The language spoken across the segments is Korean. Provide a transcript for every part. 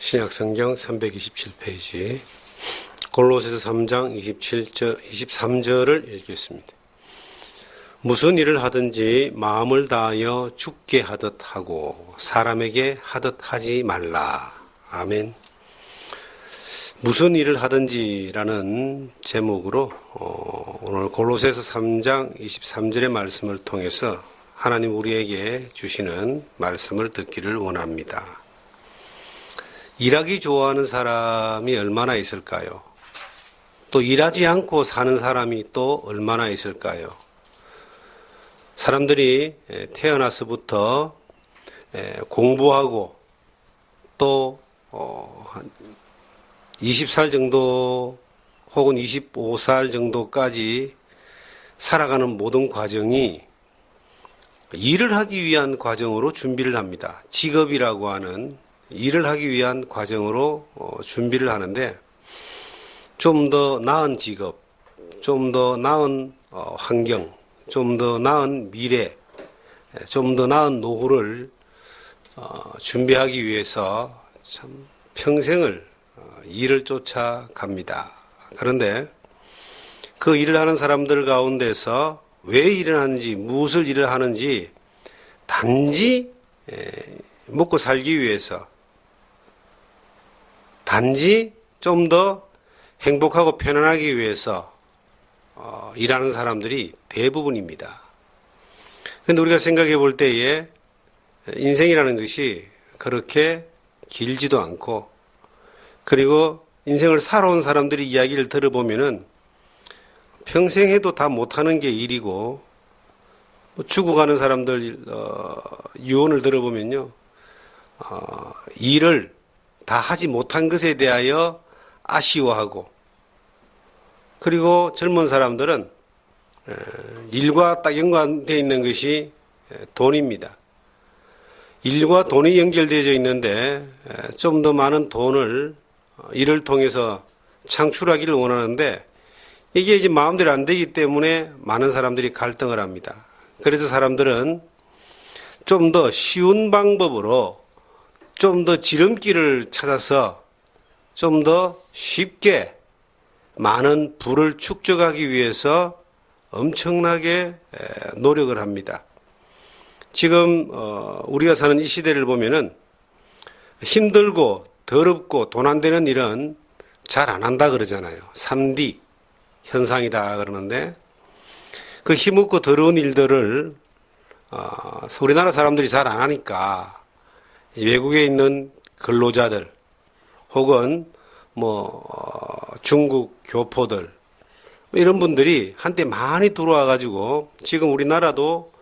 신약성경 327페이지 골로새서 3장 23절을 읽겠습니다. 무슨 일을 하든지 마음을 다하여 주께 하듯 하고 사람에게 하듯 하지 말라. 아멘. 무슨 일을 하든지라는 제목으로 오늘 골로새서 3장 23절의 말씀을 통해서 하나님 우리에게 주시는 말씀을 듣기를 원합니다. 일하기 좋아하는 사람이 얼마나 있을까요? 또 일하지 않고 사는 사람이 또 얼마나 있을까요? 사람들이 태어나서부터 공부하고 또 20살 정도 혹은 25살 정도까지 살아가는 모든 과정이 일을 하기 위한 과정으로 준비를 합니다. 직업이라고 하는 일을 하기 위한 과정으로 준비를 하는데 좀 더 나은 직업, 좀 더 나은 환경, 좀 더 나은 미래, 좀 더 나은 노후를 준비하기 위해서 참 평생을 일을 쫓아갑니다. 그런데 그 일을 하는 사람들 가운데서 왜 일을 하는지, 무엇을 일을 하는지 단지 먹고 살기 위해서, 단지 좀 더 행복하고 편안하기 위해서 일하는 사람들이 대부분입니다. 그런데 우리가 생각해 볼 때에 인생이라는 것이 그렇게 길지도 않고, 그리고 인생을 살아온 사람들이 이야기를 들어보면은 평생 해도 다 못하는 게 일이고, 죽어가는 사람들 유언을 들어보면요, 일을 다 하지 못한 것에 대하여 아쉬워하고, 그리고 젊은 사람들은 일과 딱 연관되어 있는 것이 돈입니다. 일과 돈이 연결되어 있는데 좀 더 많은 돈을 일을 통해서 창출하기를 원하는데 이게 이제 마음대로 안 되기 때문에 많은 사람들이 갈등을 합니다. 그래서 사람들은 좀 더 쉬운 방법으로 좀 더 지름길을 찾아서 좀 더 쉽게 많은 부를 축적하기 위해서 엄청나게 노력을 합니다. 지금 우리가 사는 이 시대를 보면은 힘들고 더럽고 돈 안 되는 일은 잘 안 한다 그러잖아요. 3D 현상이다 그러는데, 그 힘없고 더러운 일들을 우리나라 사람들이 잘 안 하니까 외국에 있는 근로자들 혹은 중국 교포들 이런 분들이 한때 많이 들어와 가지고 지금 우리나라도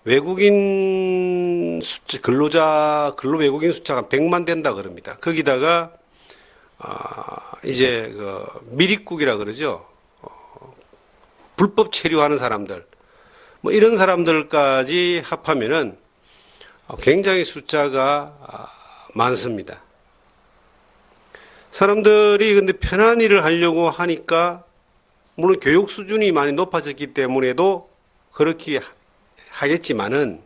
외국인 숫자, 근로 외국인 숫자가 100만 된다 그럽니다. 거기다가 이제 미립국이라 그러죠. 불법 체류하는 사람들, 이런 사람들까지 합하면은 굉장히 숫자가 많습니다. 사람들이 근데 편한 일을 하려고 하니까, 물론 교육 수준이 많이 높아졌기 때문에도 그렇게 하겠지만은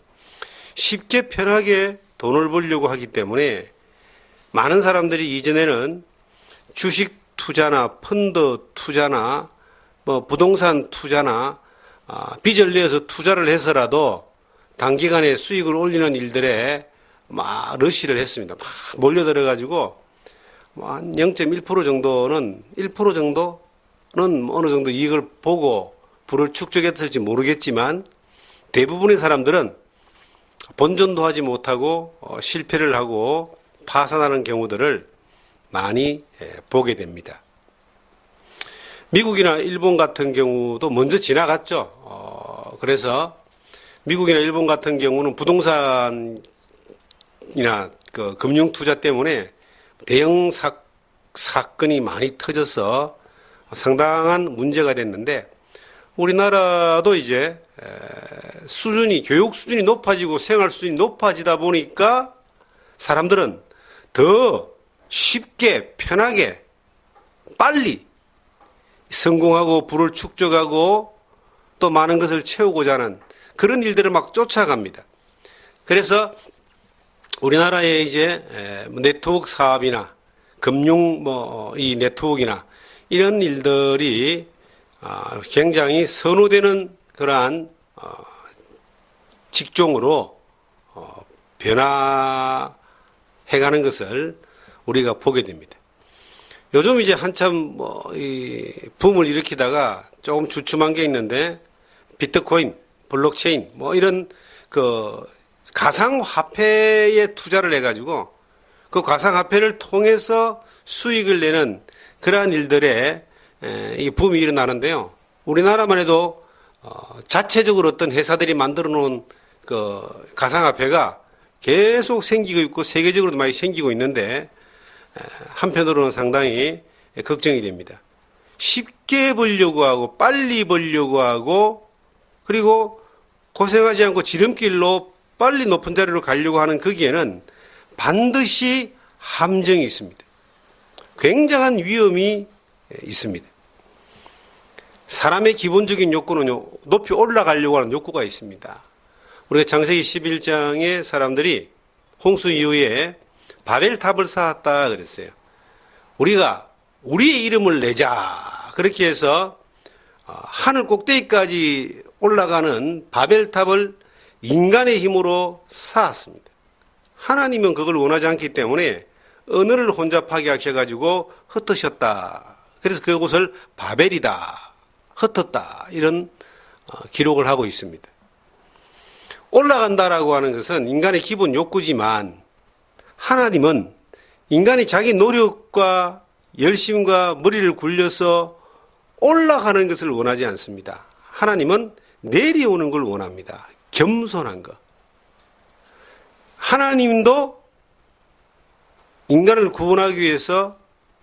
쉽게 편하게 돈을 벌려고 하기 때문에 많은 사람들이 이전에는 주식 투자나 펀드 투자나 부동산 투자나 빚을 내어서 투자를 해서라도 단기간에 수익을 올리는 일들에 막 러시를 했습니다. 막 몰려들어 가지고 한 0.1% 정도는 1% 정도는 어느 정도 이익을 보고 부를 축적했을지 모르겠지만 대부분의 사람들은 본전도 하지 못하고 실패를 하고 파산하는 경우들을 많이 보게 됩니다. 미국이나 일본 같은 경우도 먼저 지나갔죠. 그래서 미국이나 일본 같은 경우는 부동산이나 금융 투자 때문에 대형 사건이 많이 터져서 상당한 문제가 됐는데, 우리나라도 이제 교육 수준이 높아지고 생활 수준이 높아지다 보니까 사람들은 더 쉽게 편하게 빨리 성공하고 부를 축적하고 또 많은 것을 채우고자 하는 그런 일들을 막 쫓아갑니다. 그래서 우리나라에 이제 네트워크 사업이나 금융 이 네트워크나 이런 일들이 굉장히 선호되는 그러한 직종으로 변화해가는 것을 우리가 보게 됩니다. 요즘 이제 한참 이 붐을 일으키다가 조금 주춤한 게 있는데 비트코인, 블록체인 이런 그 가상화폐에 투자를 해가지고 그 가상화폐를 통해서 수익을 내는 그러한 일들에 이 붐이 일어나는데요. 우리나라만 해도 자체적으로 어떤 회사들이 만들어 놓은 그 가상화폐가 계속 생기고 있고 세계적으로도 많이 생기고 있는데 한편으로는 상당히 걱정이 됩니다. 쉽게 벌려고 하고 빨리 벌려고 하고 그리고 고생하지 않고 지름길로 빨리 높은 자리로 가려고 하는 거기에는 반드시 함정이 있습니다. 굉장한 위험이 있습니다. 사람의 기본적인 욕구는요, 높이 올라가려고 하는 욕구가 있습니다. 우리가 창세기 11장에 사람들이 홍수 이후에 바벨탑을 쌓았다 그랬어요. 우리가 우리의 이름을 내자. 그렇게 해서 하늘 꼭대기까지 올라가는 바벨탑을 인간의 힘으로 쌓았습니다. 하나님은 그걸 원하지 않기 때문에 언어를 혼잡하게 하셔가지고 흩으셨다. 그래서 그곳을 바벨이다. 흩었다. 이런 기록을 하고 있습니다. 올라간다라고 하는 것은 인간의 기본 욕구지만 하나님은 인간이 자기 노력과 열심과 머리를 굴려서 올라가는 것을 원하지 않습니다. 하나님은 내려오는 걸 원합니다. 겸손한 것. 하나님도 인간을 구원하기 위해서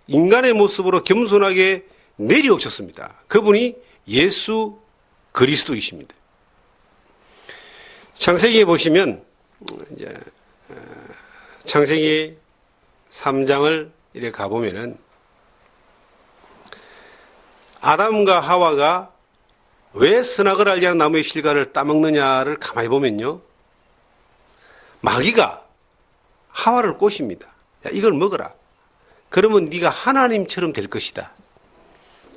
인간의 모습으로 겸손하게 내려오셨습니다. 그분이 예수 그리스도이십니다. 창세기에 보시면 이제 창세기 3장을 이렇게 가보면은 아담과 하와가 왜 선악을 알지 않은 나무의 실과를 따먹느냐를 가만히 보면요. 마귀가 하와를 꼬십니다. 야, 이걸 먹어라. 그러면 네가 하나님처럼 될 것이다.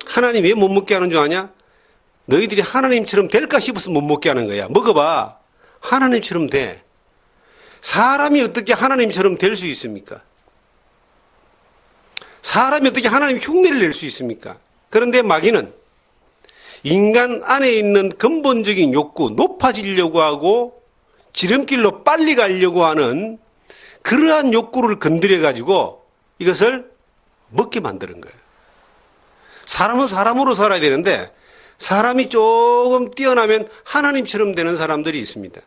하나님 왜 못 먹게 하는 줄 아냐? 너희들이 하나님처럼 될까 싶어서 못 먹게 하는 거야. 먹어봐. 하나님처럼 돼. 사람이 어떻게 하나님처럼 될 수 있습니까? 사람이 어떻게 하나님 흉내를 낼 수 있습니까? 그런데 마귀는 인간 안에 있는 근본적인 욕구, 높아지려고 하고 지름길로 빨리 가려고 하는 그러한 욕구를 건드려가지고 이것을 먹게 만드는 거예요. 사람은 사람으로 살아야 되는데 사람이 조금 뛰어나면 하나님처럼 되는 사람들이 있습니다.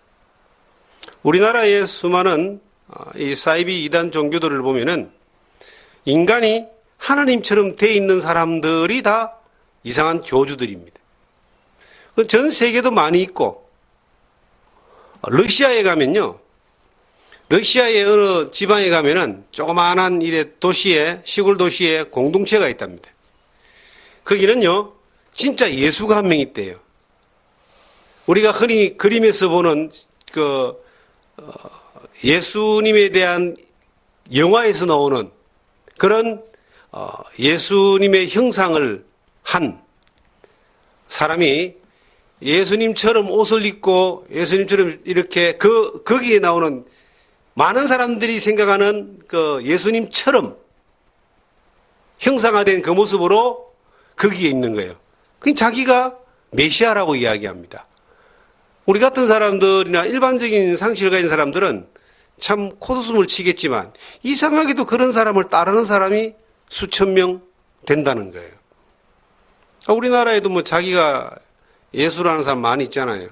우리나라의 수많은 이 사이비 이단 종교들을 보면은 인간이 하나님처럼 돼 있는 사람들이 다 이상한 교주들입니다. 전 세계도 많이 있고 러시아에 가면요. 러시아의 어느 지방에 가면은 조그마한 도시에 시골 도시에 공동체가 있답니다. 거기는요. 진짜 예수가 한 명 있대요. 우리가 흔히 그림에서 보는 예수님에 대한 영화에서 나오는 그런 예수님의 형상을 한 사람이 예수님처럼 옷을 입고 예수님처럼 이렇게 거기에 나오는 많은 사람들이 생각하는 그 예수님처럼 형상화된 그 모습으로 거기에 있는 거예요. 그 자기가 메시아라고 이야기합니다. 우리 같은 사람들이나 일반적인 상식을 가진 사람들은 참 코웃음을 치겠지만 이상하게도 그런 사람을 따르는 사람이 수천 명 된다는 거예요. 우리나라에도 뭐 자기가 예수라는 사람 많이 있잖아요.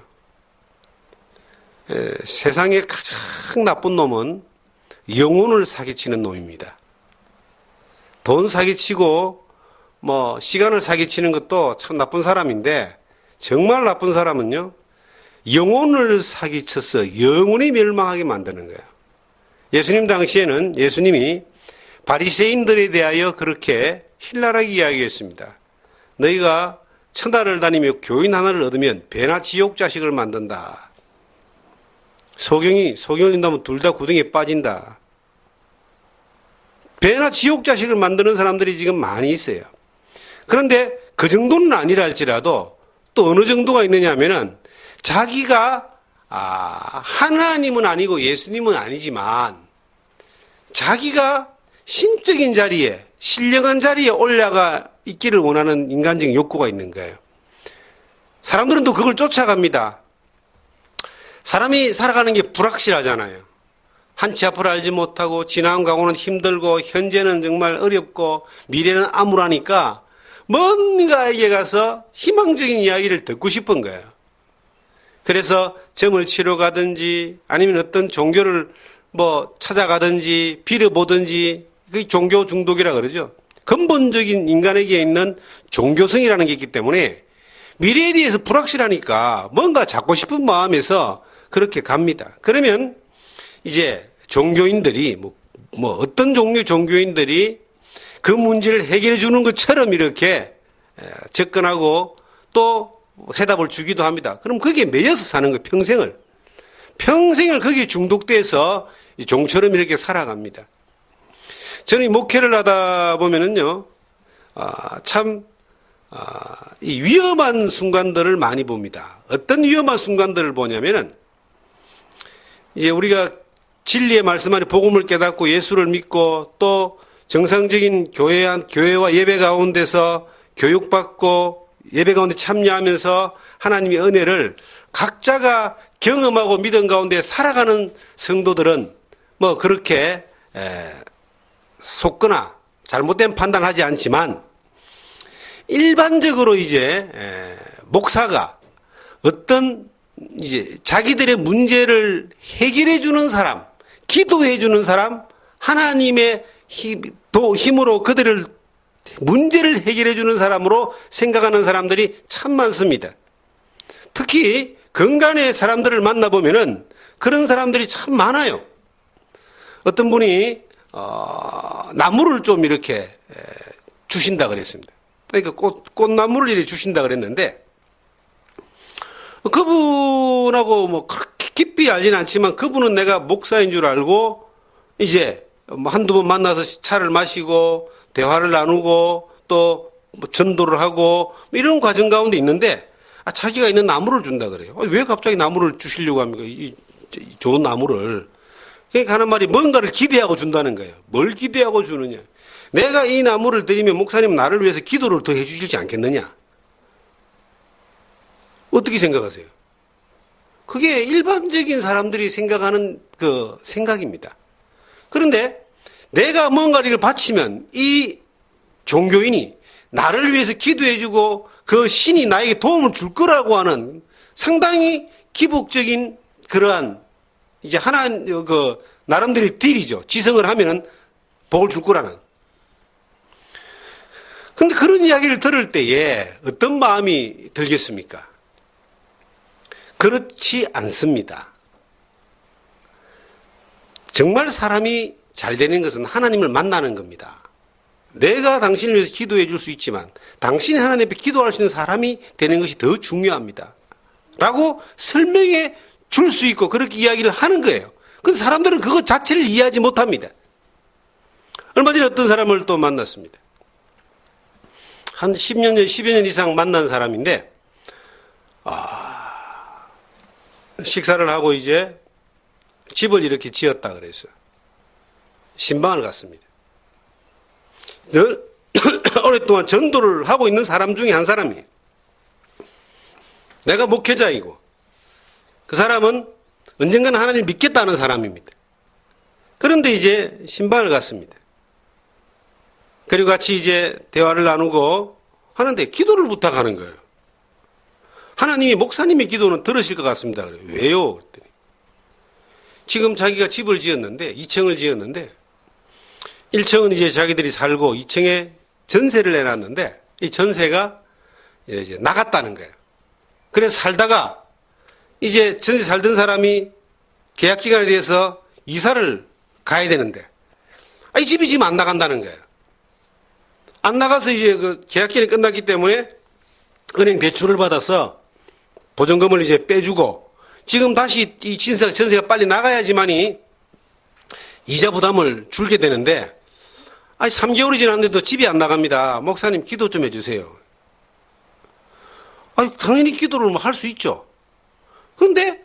세상에 가장 나쁜 놈은 영혼을 사기치는 놈입니다. 돈 사기치고 뭐 시간을 사기치는 것도 참 나쁜 사람인데 정말 나쁜 사람은요. 영혼을 사기쳐서 영혼이 멸망하게 만드는 거예요. 예수님 당시에는 예수님이 바리새인들에 대하여 그렇게 신랄하게 이야기했습니다. 너희가 천하를 다니며 교인 하나를 얻으면 배나 지옥 자식을 만든다. 소경을 린다면 둘 다 구덩이에 빠진다. 죄나 지옥 자식을 만드는 사람들이 지금 많이 있어요. 그런데 그 정도는 아니라 할지라도 또 어느 정도가 있느냐 하면은 자기가 하나님은 아니고 예수님은 아니지만 자기가 신적인 자리에 신령한 자리에 올라가 있기를 원하는 인간적인 욕구가 있는 거예요. 사람들은 또 그걸 쫓아갑니다. 사람이 살아가는 게 불확실하잖아요. 한치 앞을 알지 못하고 지나온 과거는 힘들고 현재는 정말 어렵고 미래는 암울하니까 뭔가에게 가서 희망적인 이야기를 듣고 싶은 거예요. 그래서 점을 치러 가든지 아니면 어떤 종교를 찾아가든지 빌어보든지 그게 종교 중독이라 그러죠. 근본적인 인간에게 있는 종교성이라는 게 있기 때문에 미래에 대해서 불확실하니까 뭔가 잡고 싶은 마음에서 그렇게 갑니다. 그러면 이제 종교인들이 어떤 종류의 종교인들이 그 문제를 해결해 주는 것처럼 이렇게 접근하고 또 해답을 주기도 합니다. 그럼 거기에 매여서 사는 거예요. 평생을 거기에 중독돼서 종처럼 이렇게 살아갑니다. 저는 목회를 하다 보면은요, 이 위험한 순간들을 많이 봅니다. 어떤 위험한 순간들을 보냐면은, 이제 우리가 진리의 말씀 안에 복음을 깨닫고 예수를 믿고 또 정상적인 교회와 예배 가운데서 교육받고 예배 가운데 참여하면서 하나님의 은혜를 각자가 경험하고 믿음 가운데 살아가는 성도들은 그렇게 속거나 잘못된 판단하지 않지만 일반적으로 이제 목사가 어떤 이제 자기들의 문제를 해결해 주는 사람, 기도해 주는 사람, 하나님의 힘으로 그들을 문제를 해결해 주는 사람으로 생각하는 사람들이 참 많습니다. 특히 건간의 사람들을 만나보면은 그런 사람들이 참 많아요. 어떤 분이 나무를 좀 이렇게 주신다 그랬습니다. 그러니까 꽃나무를 이렇게 주신다 그랬는데 그분하고 그렇게 깊이 알지는 않지만 그분은 내가 목사인 줄 알고 이제 한두 번 만나서 차를 마시고 대화를 나누고 또 전도를 하고 이런 과정 가운데 있는데 자기가 있는 나무를 준다 그래요. 왜 갑자기 나무를 주시려고 합니까? 이 좋은 나무를. 그러니까 하는 말이 뭔가를 기대하고 준다는 거예요. 뭘 기대하고 주느냐. 내가 이 나무를 드리면 목사님 나를 위해서 기도를 더 해주실지 않겠느냐. 어떻게 생각하세요? 그게 일반적인 사람들이 생각하는 그 생각입니다. 그런데 내가 뭔가를 바치면 이 종교인이 나를 위해서 기도해주고 그 신이 나에게 도움을 줄 거라고 하는 상당히 기복적인 그러한 이제 나름대로의 딜이죠. 지성을 하면은 복을 줄 거라는. 근데 그런 이야기를 들을 때에 어떤 마음이 들겠습니까? 그렇지 않습니다. 정말 사람이 잘 되는 것은 하나님을 만나는 겁니다. 내가 당신을 위해서 기도해 줄 수 있지만 당신이 하나님 앞에 기도할 수 있는 사람이 되는 것이 더 중요합니다. 라고 설명해 줄 수 있고 그렇게 이야기를 하는 거예요. 근데 사람들은 그것 자체를 이해하지 못합니다. 얼마 전에 어떤 사람을 또 만났습니다. 한 10여 년 이상 만난 사람인데 식사를 하고 이제 집을 이렇게 지었다 그랬어요. 신방을 갔습니다. 늘 오랫동안 전도를 하고 있는 사람 중에 한 사람이에요. 내가 목회자이고 그 사람은 언젠가는 하나님을 믿겠다는 사람입니다. 그런데 이제 신방을 갔습니다. 그리고 같이 이제 대화를 나누고 하는데 기도를 부탁하는 거예요. 하나님이 목사님의 기도는 들으실 것 같습니다. 그래요. 왜요? 그랬더니 지금 자기가 집을 지었는데 2층을 지었는데 1층은 이제 자기들이 살고 2층에 전세를 내놨는데 이 전세가 이제 나갔다는 거예요. 그래서 살다가 이제 전세 살던 사람이 계약 기간에 대해서 이사를 가야 되는데 이 집이 지금 안 나간다는 거예요. 안 나가서 이제 그 계약 기간이 끝났기 때문에 은행 대출을 받아서 보증금을 이제 빼주고 지금 다시 이 전세가 빨리 나가야지만이 이자 부담을 줄게 되는데 아니, 3개월이 지났는데도 집이 안 나갑니다. 목사님 기도 좀 해주세요. 아니, 당연히 기도를 뭐 할 수 있죠. 그런데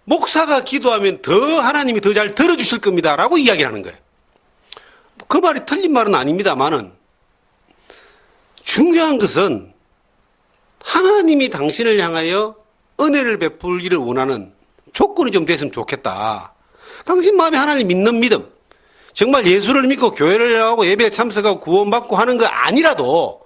목사가 기도하면 더 하나님이 더 잘 들어주실 겁니다. 라고 이야기를 하는 거예요. 그 말이 틀린 말은 아닙니다만은 중요한 것은 하나님이 당신을 향하여 은혜를 베풀기를 원하는 조건이 좀 됐으면 좋겠다. 당신 마음에 하나님 믿는 믿음, 정말 예수를 믿고 교회를 나가고 예배에 참석하고 구원받고 하는 거 아니라도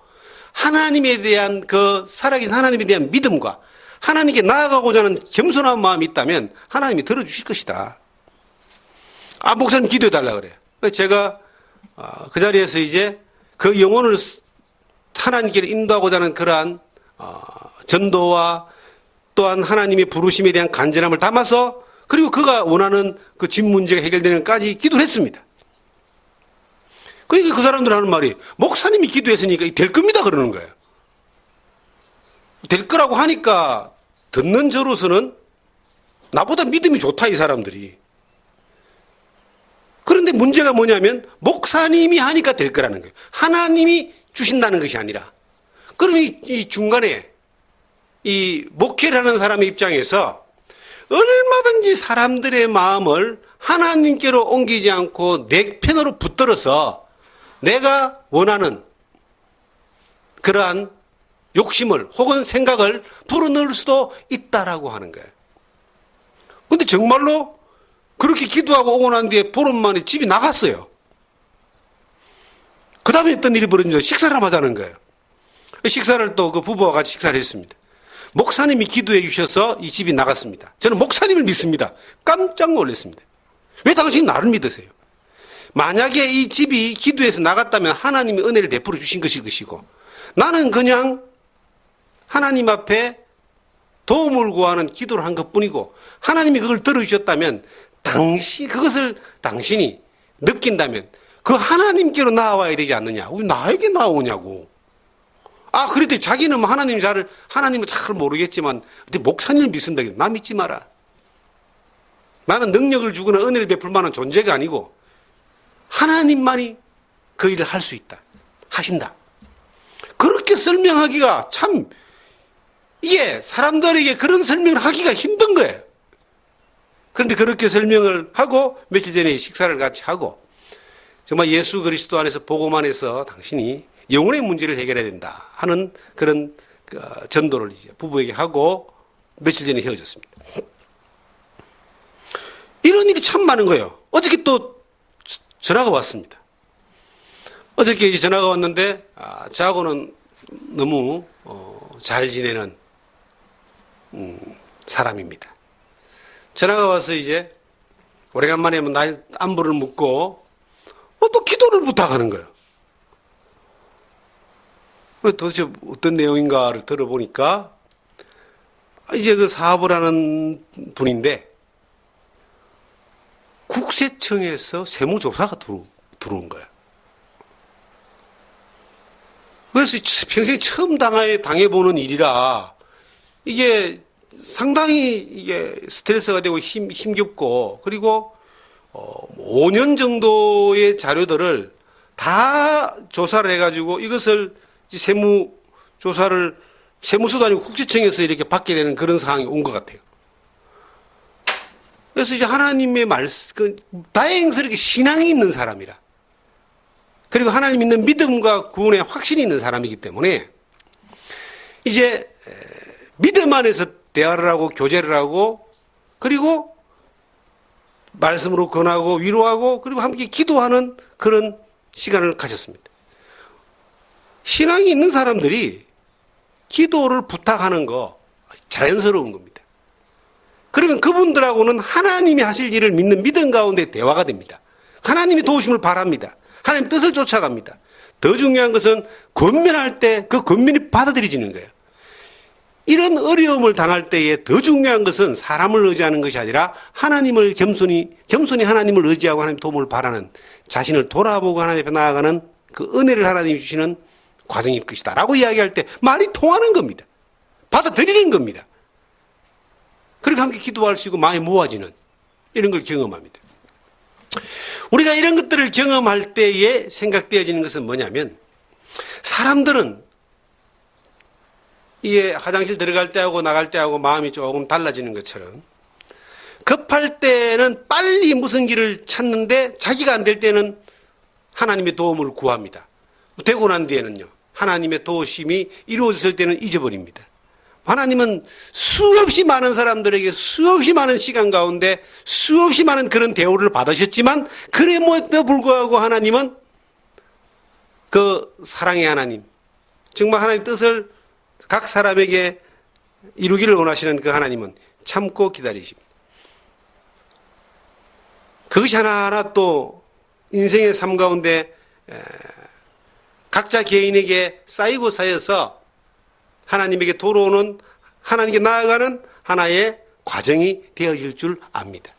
하나님에 대한 그 살아계신 하나님에 대한 믿음과 하나님께 나아가고자 하는 겸손한 마음이 있다면 하나님이 들어주실 것이다. 아, 목사님 기도해달라 그래요. 제가 그 자리에서 이제 그 영혼을 하나님께로 인도하고자 하는 그러한 전도와 또한 하나님의 부르심에 대한 간절함을 담아서 그리고 그가 원하는 그 집 문제가 해결되는 것까지 기도를 했습니다. 그러니까 그 사람들 하는 말이 목사님이 기도했으니까 될 겁니다 그러는 거예요. 될 거라고 하니까 듣는 저로서는 나보다 믿음이 좋다 이 사람들이. 그런데 문제가 뭐냐면 목사님이 하니까 될 거라는 거예요. 하나님이 주신다는 것이 아니라. 그럼 이 중간에 이 목회를 하는 사람의 입장에서 얼마든지 사람들의 마음을 하나님께로 옮기지 않고 내 편으로 붙들어서 내가 원하는 그러한 욕심을 혹은 생각을 불어넣을 수도 있다라고 하는 거예요. 그런데 정말로 그렇게 기도하고 오고 난 뒤에 보름 만에 집이 나갔어요. 그 다음에 어떤 일이 벌어진지 식사를 하자는 거예요. 식사를 또 그 부부와 같이 식사를 했습니다. 목사님이 기도해 주셔서 이 집이 나갔습니다. 저는 목사님을 믿습니다. 깜짝 놀랐습니다. 왜 당신이 나를 믿으세요? 만약에 이 집이 기도해서 나갔다면 하나님이 은혜를 베풀어 주신 것일 것이고 나는 그냥 하나님 앞에 도움을 구하는 기도를 한 것뿐이고 하나님이 그걸 들어주셨다면 그것을 당신이 느낀다면 그 하나님께로 나와야 되지 않느냐. 왜 나에게 나오냐고. 아, 그래도 자기는 뭐 하나님을 잘 모르겠지만 근데 목사님을 믿습니다. 나 믿지 마라. 나는 능력을 주거나 은혜를 베풀 만한 존재가 아니고 하나님만이 그 일을 할 수 있다. 하신다. 그렇게 설명하기가 참 이게 사람들에게 그런 설명을 하기가 힘든 거예요. 그런데 그렇게 설명을 하고 며칠 전에 식사를 같이 하고 정말 예수 그리스도 안에서 복음 안에서 당신이 영혼의 문제를 해결해야 된다 하는 그런 전도를 이제 부부에게 하고 며칠 전에 헤어졌습니다. 이런 일이 참 많은 거예요. 어저께 또 전화가 왔습니다. 어저께 이제 전화가 왔는데 저하고는 너무 잘 지내는 사람입니다. 전화가 와서 이제 오래간만에 날 안부를 묻고 또 기도를 부탁하는 거예요. 도대체 어떤 내용인가를 들어보니까 이제 그 사업을 하는 분인데 국세청에서 세무조사가 들어온 거예요. 그래서 평생 처음 당해보는 일이라 이게 상당히 이게 스트레스가 되고 힘겹고 그리고 5년 정도의 자료들을 다 조사를 해가지고 이것을 세무서도 아니고 국세청에서 이렇게 받게 되는 그런 상황이 온 것 같아요. 그래서 이제 하나님의 말씀, 다행스럽게 신앙이 있는 사람이라. 그리고 하나님 있는 믿음과 구원에 확신이 있는 사람이기 때문에 이제 믿음 안에서 대화를 하고 교제를 하고 그리고 말씀으로 권하고 위로하고 그리고 함께 기도하는 그런 시간을 가졌습니다. 신앙이 있는 사람들이 기도를 부탁하는 거 자연스러운 겁니다. 그러면 그분들하고는 하나님이 하실 일을 믿는 믿음 가운데 대화가 됩니다. 하나님이 도우심을 바랍니다. 하나님 뜻을 쫓아갑니다. 더 중요한 것은 권면할 때 그 권면이 받아들여지는 거예요. 이런 어려움을 당할 때에 더 중요한 것은 사람을 의지하는 것이 아니라 하나님을 겸손히 하나님을 의지하고 하나님 도움을 바라는 자신을 돌아보고 하나님 앞에 나아가는 그 은혜를 하나님이 주시는 과정일 것이다 라고 이야기할 때 말이 통하는 겁니다. 받아들이는 겁니다. 그리고 함께 기도할 수 있고 마음이 모아지는 이런 걸 경험합니다. 우리가 이런 것들을 경험할 때에 생각되어지는 것은 뭐냐면, 사람들은 이게 화장실 들어갈 때하고 나갈 때하고 마음이 조금 달라지는 것처럼, 급할 때는 빨리 무슨 길을 찾는데 자기가 안 될 때는 하나님의 도움을 구합니다. 되고 난 뒤에는요, 하나님의 도우심이 이루어졌을 때는 잊어버립니다. 하나님은 수없이 많은 사람들에게 수없이 많은 시간 가운데 수없이 많은 그런 대우를 받으셨지만, 그럼에도 불구하고 하나님은 그 사랑의 하나님, 정말 하나님의 뜻을 각 사람에게 이루기를 원하시는 그 하나님은 참고 기다리십니다. 그것이 하나하나 또 인생의 삶 가운데 각자 개인에게 쌓이고 쌓여서 하나님에게 돌아오는, 하나님께 나아가는 하나의 과정이 되어질 줄 압니다.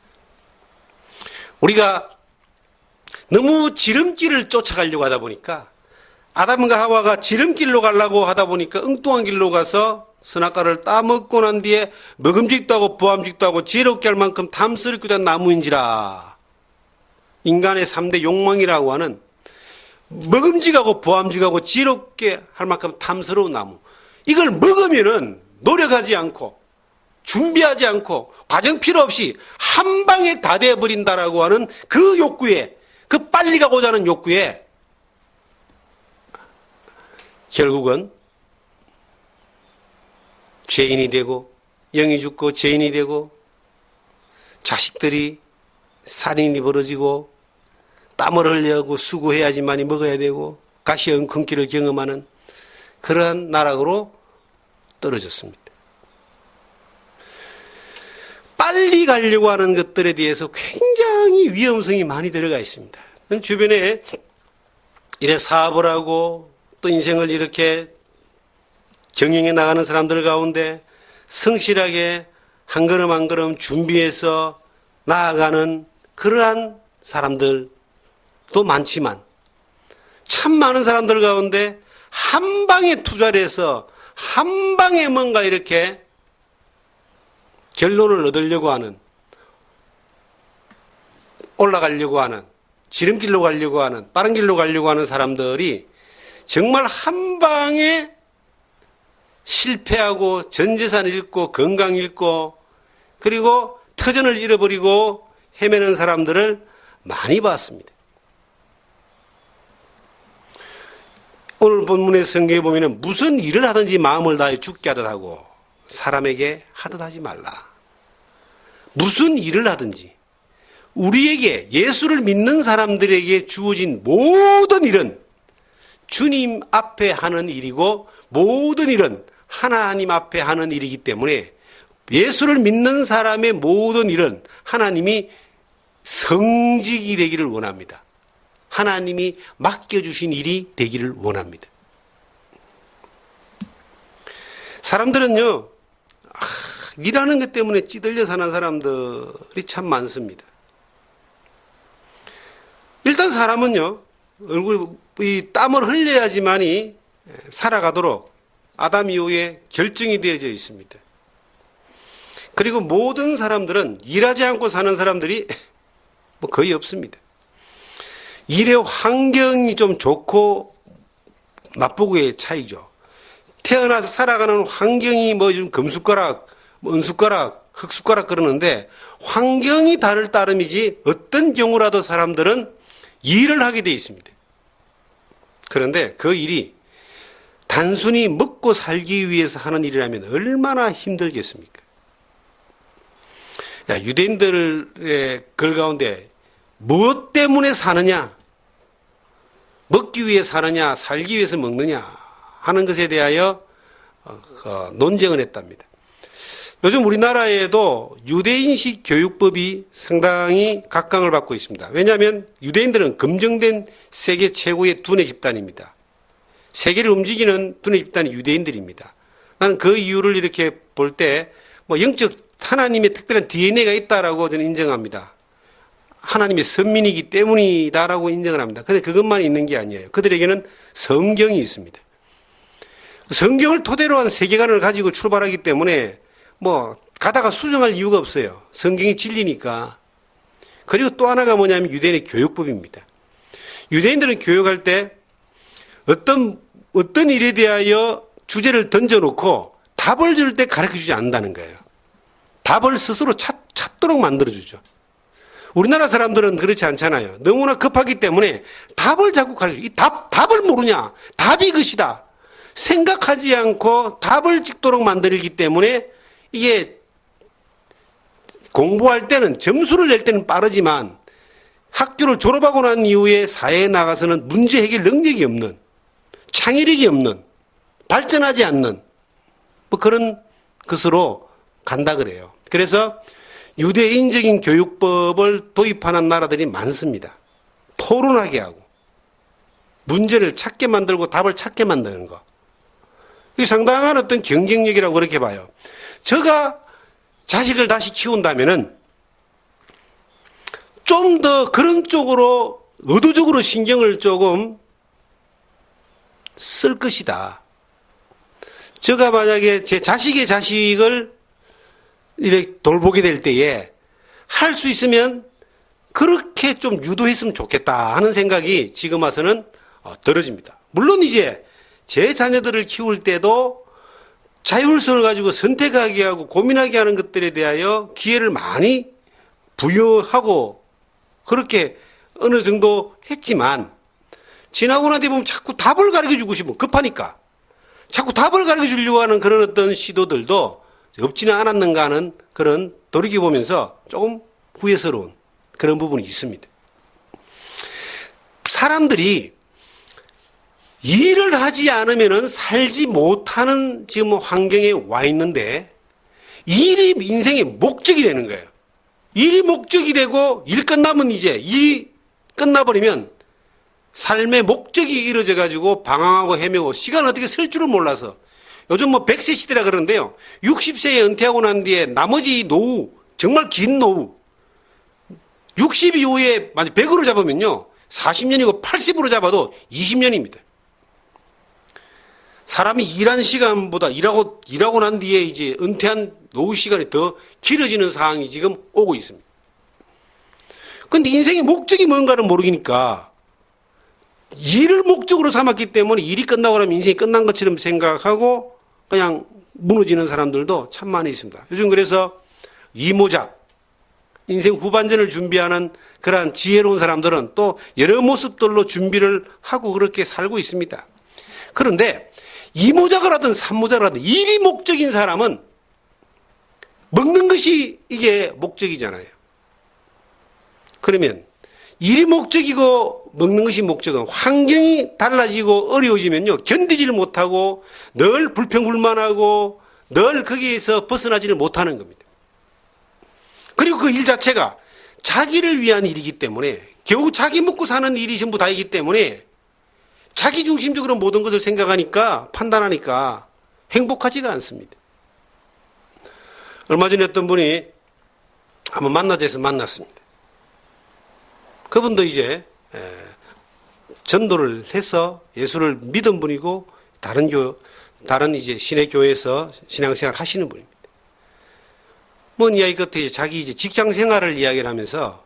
우리가 너무 지름길을 쫓아가려고 하다 보니까, 아담과 하와가 지름길로 가려고 하다 보니까 엉뚱한 길로 가서 선악과를 따먹고 난 뒤에 먹음직도 하고 부함직도 하고 지혜롭게 할 만큼 탐스럽기도 한 나무인지라. 인간의 3대 욕망이라고 하는 먹음직하고 부함직하고 지혜롭게 할 만큼 탐스러운 나무, 이걸 먹으면은 노력하지 않고 준비하지 않고 과정 필요 없이 한 방에 다 돼버린다라고 하는 그 욕구에, 그 빨리 가고자 하는 욕구에 결국은 죄인이 되고, 영이 죽고 죄인이 되고, 자식들이 살인이 벌어지고, 땀을 흘려고 수고해야지만이 먹어야 되고, 가시 엉겅퀴를 경험하는 그러한 나락으로 떨어졌습니다. 빨리 가려고 하는 것들에 대해서 굉장히 위험성이 많이 들어가 있습니다. 주변에 이래 사업을 하고 또 인생을 이렇게 경영해 나가는 사람들 가운데 성실하게 한 걸음 한 걸음 준비해서 나아가는 그러한 사람들도 많지만, 참 많은 사람들 가운데 한 방에 투자를 해서 한 방에 뭔가 이렇게 결론을 얻으려고 하는, 올라가려고 하는, 지름길로 가려고 하는, 빠른 길로 가려고 하는 사람들이 정말 한 방에 실패하고 전 재산 잃고 건강 잃고 그리고 터전을 잃어버리고 헤매는 사람들을 많이 봤습니다. 오늘 본문의 성경에 보면 무슨 일을 하든지 마음을 다해 죽게 하듯 하고 사람에게 하듯 하지 말라. 무슨 일을 하든지 우리에게, 예수를 믿는 사람들에게 주어진 모든 일은 주님 앞에 하는 일이고 모든 일은 하나님 앞에 하는 일이기 때문에 예수를 믿는 사람의 모든 일은 하나님이 성직이 되기를 원합니다. 하나님이 맡겨주신 일이 되기를 원합니다. 사람들은요, 일하는 것 때문에 찌들려 사는 사람들이 참 많습니다. 일단 사람은요, 이 땀을 흘려야지만이 살아가도록 아담 이후에 결정이 되어져 있습니다. 그리고 모든 사람들은 일하지 않고 사는 사람들이 뭐 거의 없습니다. 일의 환경이 좀 좋고 나쁘고의 차이죠. 태어나서 살아가는 환경이 뭐 좀 금숟가락, 은숟가락, 흙숟가락 그러는데 환경이 다를 따름이지 어떤 경우라도 사람들은 일을 하게 돼 있습니다. 그런데 그 일이 단순히 먹고 살기 위해서 하는 일이라면 얼마나 힘들겠습니까? 유대인들의 글 가운데 무엇 때문에 사느냐, 먹기 위해 사느냐, 살기 위해서 먹느냐 하는 것에 대하여 논쟁을 했답니다. 요즘 우리나라에도 유대인식 교육법이 상당히 각광을 받고 있습니다. 왜냐하면 유대인들은 검증된 세계 최고의 두뇌 집단입니다. 세계를 움직이는 두뇌 집단이 유대인들입니다. 나는 그 이유를 이렇게 볼 때 뭐 영적 하나님의 특별한 DNA가 있다라고 저는 인정합니다. 하나님의 선민이기 때문이다라고 인정을 합니다. 그런데 그것만 있는 게 아니에요. 그들에게는 성경이 있습니다. 성경을 토대로 한 세계관을 가지고 출발하기 때문에 뭐 가다가 수정할 이유가 없어요. 성경이 진리니까. 그리고 또 하나가 뭐냐면 유대인의 교육법입니다. 유대인들은 교육할 때 어떤 일에 대하여 주제를 던져놓고 답을 줄 때 가르쳐주지 않는다는 거예요. 답을 스스로 찾도록 만들어주죠. 우리나라 사람들은 그렇지 않잖아요. 너무나 급하기 때문에 답을 자꾸 가르쳐주죠. 답을 모르냐? 답이 이것이다. 생각하지 않고 답을 찍도록 만들기 때문에 이게 공부할 때는 점수를 낼 때는 빠르지만 학교를 졸업하고 난 이후에 사회에 나가서는 문제 해결 능력이 없는, 창의력이 없는, 발전하지 않는 뭐 그런 것으로 간다 그래요. 그래서 유대인적인 교육법을 도입하는 나라들이 많습니다. 토론하게 하고 문제를 찾게 만들고 답을 찾게 만드는 거. 이게 상당한 어떤 경쟁력이라고 그렇게 봐요. 제가 자식을 다시 키운다면은 좀 더 그런 쪽으로 의도적으로 신경을 조금 쓸 것이다. 제가 만약에 제 자식의 자식을 이렇게 돌보게 될 때에 할 수 있으면 그렇게 좀 유도했으면 좋겠다 하는 생각이 지금 와서는 들어집니다. 물론 이제 제 자녀들을 키울 때도 자율성을 가지고 선택하게 하고 고민하게 하는 것들에 대하여 기회를 많이 부여하고 그렇게 어느 정도 했지만 지나고 나뒤 보면 자꾸 답을 가르쳐 주고 싶으면 급하니까 자꾸 답을 가르쳐 주려고 하는 그런 어떤 시도들도 없지는 않았는가 하는 그런 돌이켜보면서 조금 후회스러운 그런 부분이 있습니다. 사람들이 일을 하지 않으면 살지 못하는 지금 환경에 와 있는데 일이 인생의 목적이 되는 거예요. 일이 목적이 되고 일 끝나면 이제 일이 끝나버리면 삶의 목적이 이루어져 가지고 방황하고 헤매고 시간 어떻게 쓸 줄을 몰라서 요즘 뭐 100세 시대라 그러는데요. 60세에 은퇴하고 난 뒤에 나머지 노후, 정말 긴 노후 60 이후에 만약 100으로 잡으면요. 40년이고 80으로 잡아도 20년입니다. 사람이 일한 시간보다 일하고 난 뒤에 이제 은퇴한 노후 시간이 더 길어지는 상황이 지금 오고 있습니다. 그런데 인생의 목적이 뭔가를 모르니까 일을 목적으로 삼았기 때문에 일이 끝나고 나면 인생이 끝난 것처럼 생각하고 그냥 무너지는 사람들도 참 많이 있습니다. 요즘 그래서 이모작, 인생 후반전을 준비하는 그러한 지혜로운 사람들은 또 여러 모습들로 준비를 하고 그렇게 살고 있습니다. 그런데 이모작을 하든 삼모작을 하든 일이 목적인 사람은 먹는 것이 이게 목적이잖아요. 그러면 일이 목적이고 먹는 것이 목적은 환경이 달라지고 어려워지면요. 견디지를 못하고 늘 불평불만하고 늘 거기에서 벗어나지를 못하는 겁니다. 그리고 그 일 자체가 자기를 위한 일이기 때문에 겨우 자기 먹고 사는 일이 전부 다이기 때문에 자기 중심적으로 모든 것을 생각하니까 판단하니까 행복하지가 않습니다. 얼마 전에 어떤 분이 한번 만나자 해서 만났습니다. 그분도 이제 전도를 해서 예수를 믿은 분이고 다른 이제 신의 교회에서 신앙생활 하시는 분입니다. 뭔 이야기 끝에 자기 이제 직장 생활을 이야기를 하면서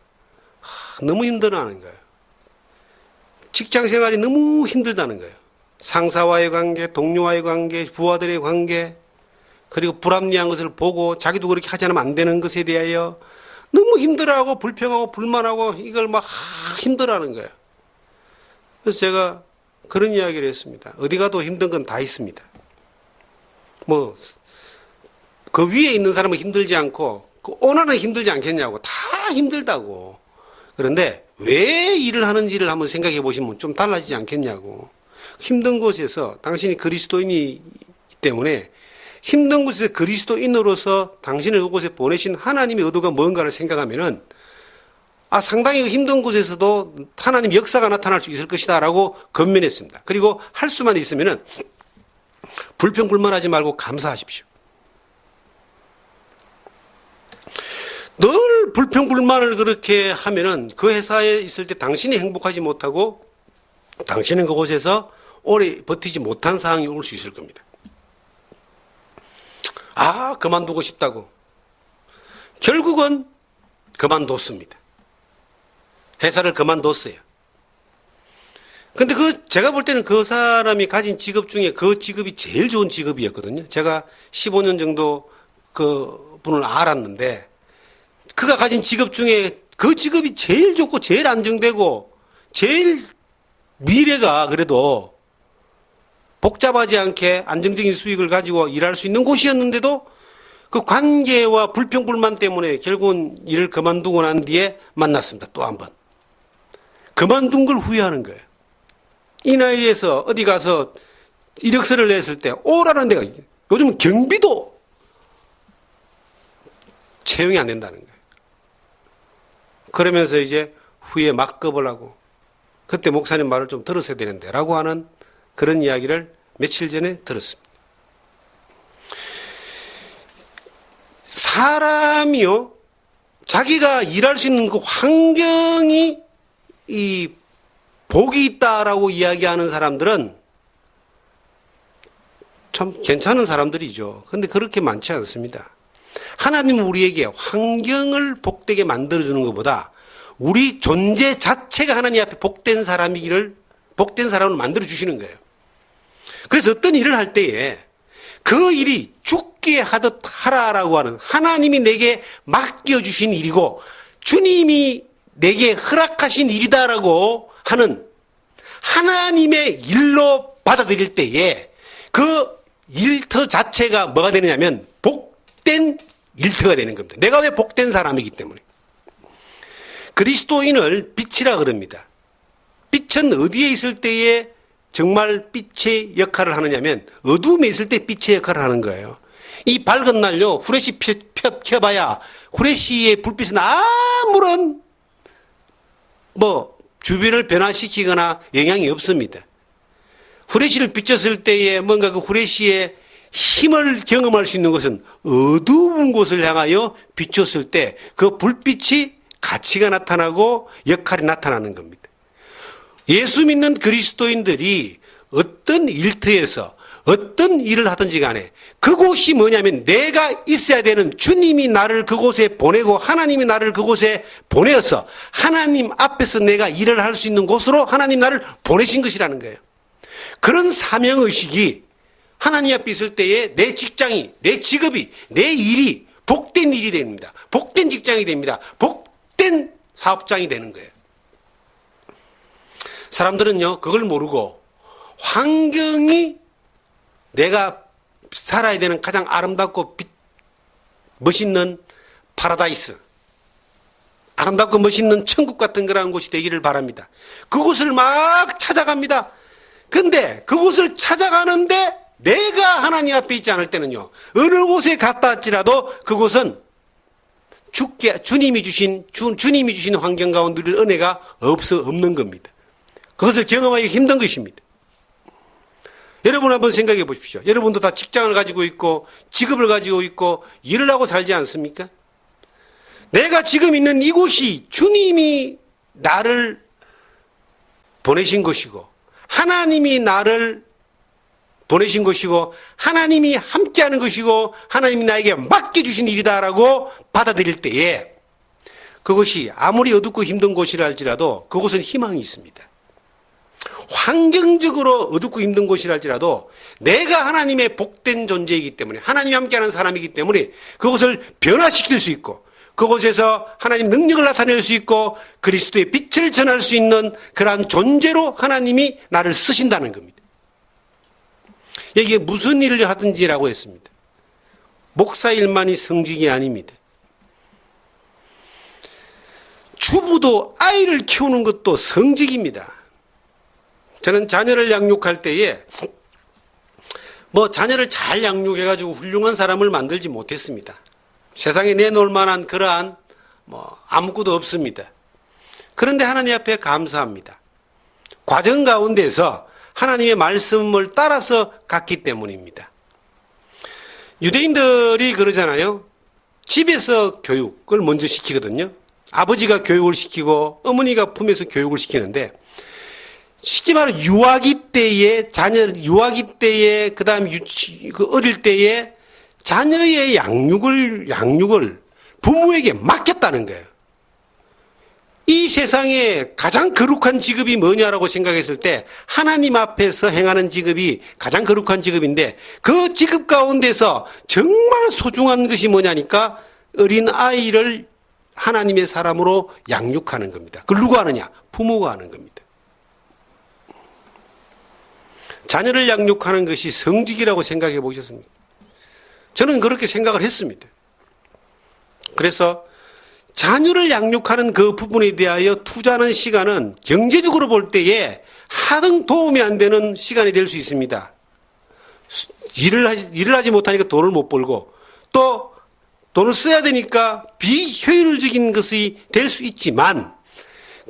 너무 힘들어하는 거예요. 직장 생활이 너무 힘들다는 거예요. 상사와의 관계, 동료와의 관계, 부하들의 관계, 그리고 불합리한 것을 보고 자기도 그렇게 하지 않으면 안 되는 것에 대하여 너무 힘들어하고 불평하고 불만하고 이걸 막 힘들어하는 거예요. 그래서 제가 그런 이야기를 했습니다. 어디 가도 힘든 건 다 있습니다. 뭐 그 위에 있는 사람은 힘들지 않고 그 오나는 힘들지 않겠냐고. 다 힘들다고. 그런데 왜 일을 하는지를 한번 생각해 보시면 좀 달라지지 않겠냐고. 힘든 곳에서 당신이 그리스도인이기 때문에 힘든 곳에서 그리스도인으로서 당신을 그곳에 보내신 하나님의 의도가 뭔가를 생각하면은 상당히 힘든 곳에서도 하나님 역사가 나타날 수 있을 것이다 라고 건면했습니다. 그리고 할 수만 있으면은 불평불만하지 말고 감사하십시오. 늘 불평불만을 그렇게 하면은 그 회사에 있을 때 당신이 행복하지 못하고 당신은 그곳에서 오래 버티지 못한 상황이 올 수 있을 겁니다. 그만두고 싶다고. 결국은 그만뒀습니다. 회사를 그만뒀어요. 근데 제가 볼 때는 그 사람이 가진 직업 중에 그 직업이 제일 좋은 직업이었거든요. 제가 15년 정도 그 분을 알았는데, 그가 가진 직업 중에 그 직업이 제일 좋고 제일 안정되고 제일 미래가 그래도 복잡하지 않게 안정적인 수익을 가지고 일할 수 있는 곳이었는데도 그 관계와 불평불만 때문에 결국은 일을 그만두고 난 뒤에 만났습니다. 또 한 번. 그만둔 걸 후회하는 거예요. 이 나이에서 어디 가서 이력서를 냈을 때 오라는 데가 요즘 경비도 채용이 안 된다는 거예요. 그러면서 이제 후에 막급을 하고 그때 목사님 말을 좀 들었어야 되는데 라고 하는 그런 이야기를 며칠 전에 들었습니다. 사람이요, 자기가 일할 수 있는 그 환경이 이 복이 있다라고 이야기하는 사람들은 참 괜찮은 사람들이죠. 그런데 그렇게 많지 않습니다. 하나님은 우리에게 환경을 복되게 만들어주는 것보다 우리 존재 자체가 하나님 앞에 복된 사람이기를, 복된 사람을 만들어주시는 거예요. 그래서 어떤 일을 할 때에 그 일이 죽게 하듯 하라라고 하는 하나님이 내게 맡겨주신 일이고 주님이 내게 허락하신 일이다라고 하는 하나님의 일로 받아들일 때에 그 일터 자체가 뭐가 되느냐면 복된 일터가 되는 겁니다. 내가 왜 복된 사람이기 때문에. 그리스도인을 빛이라 그럽니다. 빛은 어디에 있을 때에 정말 빛의 역할을 하느냐면 어두움에 있을 때 빛의 역할을 하는 거예요. 이 밝은 날요, 후레쉬 켜봐야 후레쉬의 불빛은 아무런 주변을 변화시키거나 영향이 없습니다. 후레쉬를 비췄을 때에 뭔가 그 후레쉬의 힘을 경험할 수 있는 것은 어두운 곳을 향하여 비췄을 때 그 불빛이 가치가 나타나고 역할이 나타나는 겁니다. 예수 믿는 그리스도인들이 어떤 일터에서 어떤 일을 하든지 간에 그곳이 뭐냐면 내가 있어야 되는 주님이 나를 그곳에 보내고 하나님이 나를 그곳에 보내어서 하나님 앞에서 내가 일을 할 수 있는 곳으로 하나님 나를 보내신 것이라는 거예요. 그런 사명의식이 하나님 앞에 있을 때에 내 직장이, 내 직업이, 내 일이 복된 일이 됩니다. 복된 직장이 됩니다. 복된 사업장이 되는 거예요. 사람들은요, 그걸 모르고 환경이 내가 살아야 되는 가장 아름답고 멋있는 파라다이스, 아름답고 멋있는 천국 같은 그런 곳이 되기를 바랍니다. 그곳을 막 찾아갑니다. 근데 그곳을 찾아가는데 내가 하나님 앞에 있지 않을 때는요, 어느 곳에 갔다 할지라도 그곳은 주님이 주신 환경 가운데 누릴 은혜가 없는 겁니다. 그것을 경험하기 힘든 것입니다. 여러분 한번 생각해 보십시오. 여러분도 다 직장을 가지고 있고 직업을 가지고 있고 일을 하고 살지 않습니까? 내가 지금 있는 이곳이 주님이 나를 보내신 것이고 하나님이 나를 보내신 것이고 하나님이 함께하는 것이고 하나님이 나에게 맡겨주신 일이다라고 받아들일 때에 그것이 아무리 어둡고 힘든 곳이라 할지라도 그곳은 희망이 있습니다. 환경적으로 어둡고 힘든 곳이라 할지라도 내가 하나님의 복된 존재이기 때문에 하나님이 함께하는 사람이기 때문에 그것을 변화시킬 수 있고 그곳에서 하나님 능력을 나타낼 수 있고 그리스도의 빛을 전할 수 있는 그러한 존재로 하나님이 나를 쓰신다는 겁니다. 여기에 무슨 일을 하든지라고 했습니다. 목사 일만이 성직이 아닙니다. 주부도 아이를 키우는 것도 성직입니다. 저는 자녀를 양육할 때에 자녀를 잘 양육해가지고 훌륭한 사람을 만들지 못했습니다. 세상에 내놓을 만한 그러한 아무것도 없습니다. 그런데 하나님 앞에 감사합니다. 과정 가운데서 하나님의 말씀을 따라서 갔기 때문입니다. 유대인들이 그러잖아요. 집에서 교육을 먼저 시키거든요. 아버지가 교육을 시키고 어머니가 품에서 교육을 시키는데 쉽게 말해 유아기 때에 그다음 어릴 때에 자녀의 양육을 부모에게 맡겼다는 거예요. 이 세상에 가장 거룩한 직업이 뭐냐라고 생각했을 때 하나님 앞에서 행하는 직업이 가장 거룩한 직업인데 그 직업 가운데서 정말 소중한 것이 뭐냐니까 어린 아이를 하나님의 사람으로 양육하는 겁니다. 그걸 누가 하느냐? 부모가 하는 겁니다. 자녀를 양육하는 것이 성직이라고 생각해 보셨습니까? 저는 그렇게 생각을 했습니다. 그래서 자녀를 양육하는 그 부분에 대하여 투자하는 시간은 경제적으로 볼 때에 하등 도움이 안 되는 시간이 될 수 있습니다. 일을 하지 못하니까 돈을 못 벌고 또 돈을 써야 되니까 비효율적인 것이 될 수 있지만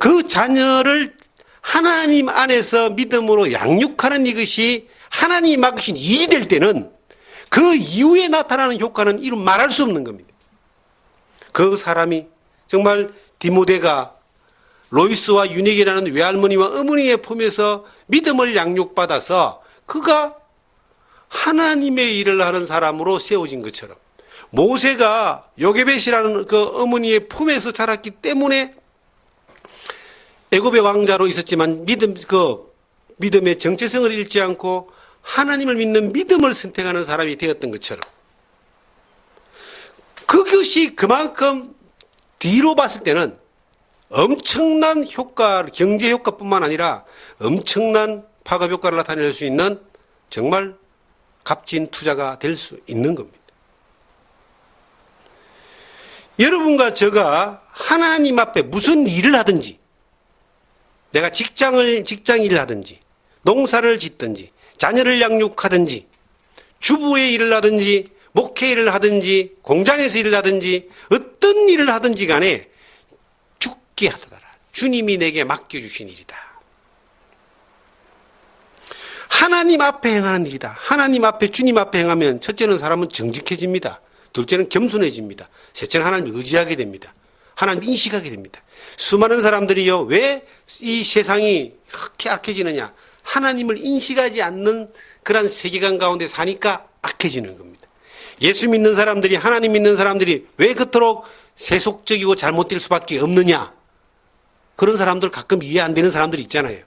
그 자녀를 하나님 안에서 믿음으로 양육하는 이것이 하나님이 맡기신 일이 될 때는 그 이후에 나타나는 효과는 이루 말할 수 없는 겁니다. 그 사람이 정말 디모데가 로이스와 유닉이라는 외할머니와 어머니의 품에서 믿음을 양육받아서 그가 하나님의 일을 하는 사람으로 세워진 것처럼 모세가 요게벳이라는 그 어머니의 품에서 자랐기 때문에 애굽의 왕자로 있었지만 믿음의 정체성을 잃지 않고 하나님을 믿는 믿음을 선택하는 사람이 되었던 것처럼 그것이 그만큼 뒤로 봤을 때는 엄청난 효과, 경제 효과뿐만 아니라 엄청난 파급 효과를 나타낼 수 있는 정말 값진 투자가 될 수 있는 겁니다. 여러분과 제가 하나님 앞에 무슨 일을 하든지 내가 직장 일을 하든지 농사를 짓든지 자녀를 양육하든지 주부의 일을 하든지 목회 일을 하든지 공장에서 일을 하든지 어떤 일을 하든지 간에 죽게 하더라. 주님이 내게 맡겨주신 일이다. 하나님 앞에 행하는 일이다. 하나님 앞에 주님 앞에 행하면 첫째는 사람은 정직해집니다. 둘째는 겸손해집니다. 셋째는 하나님을 의지하게 됩니다. 하나님을 인식하게 됩니다. 수많은 사람들이요 왜 이 세상이 그렇게 악해지느냐 하나님을 인식하지 않는 그런 세계관 가운데 사니까 악해지는 겁니다. 예수 믿는 사람들이 하나님 믿는 사람들이 왜 그토록 세속적이고 잘못될 수밖에 없느냐 그런 사람들 가끔 이해 안 되는 사람들이 있잖아요.